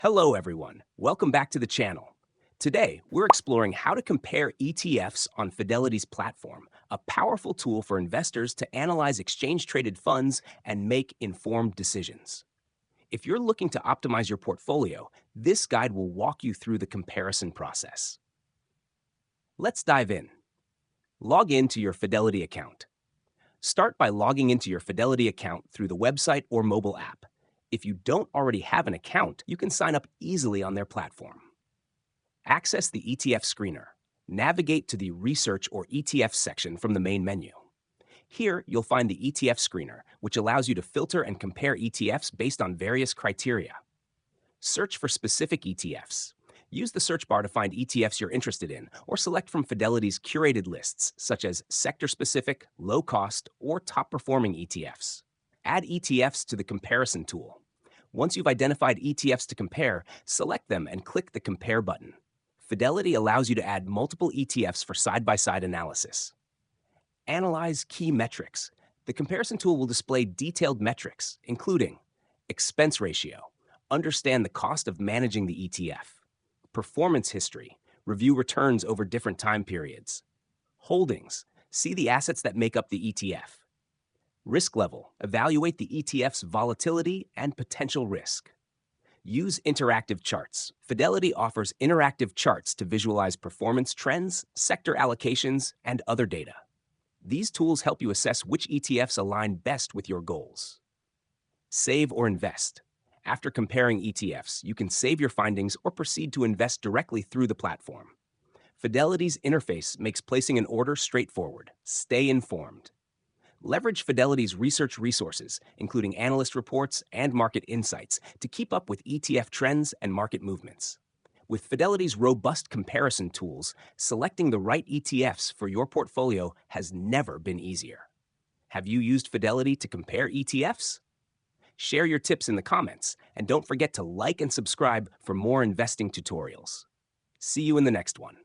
Hello, everyone. Welcome back to the channel. Today, we're exploring how to compare ETFs on Fidelity's platform, a powerful tool for investors to analyze exchange-traded funds and make informed decisions. If you're looking to optimize your portfolio, this guide will walk you through the comparison process. Let's dive in. Log in to your Fidelity account. Start by logging into your Fidelity account through the website or mobile app. If you don't already have an account, you can sign up easily on their platform. Access the ETF screener. Navigate to the Research or ETF section from the main menu. Here, you'll find the ETF screener, which allows you to filter and compare ETFs based on various criteria. Search for specific ETFs. Use the search bar to find ETFs you're interested in, or select from Fidelity's curated lists, such as sector-specific, low-cost, or top-performing ETFs. Add ETFs to the comparison tool. Once you've identified ETFs to compare, select them and click the Compare button. Fidelity allows you to add multiple ETFs for side-by-side analysis. Analyze key metrics. The comparison tool will display detailed metrics, including expense ratio, understand the cost of managing the ETF, performance history, review returns over different time periods, holdings, see the assets that make up the ETF, risk level, evaluate the ETF's volatility and potential risk. Use interactive charts. Fidelity offers interactive charts to visualize performance trends, sector allocations, and other data. These tools help you assess which ETFs align best with your goals. Save or invest. After comparing ETFs, you can save your findings or proceed to invest directly through the platform. Fidelity's interface makes placing an order straightforward. Stay informed. Leverage Fidelity's research resources, including analyst reports and market insights, to keep up with ETF trends and market movements. With Fidelity's robust comparison tools, selecting the right ETFs for your portfolio has never been easier. Have you used Fidelity to compare ETFs? Share your tips in the comments, and don't forget to like and subscribe for more investing tutorials. See you in the next one.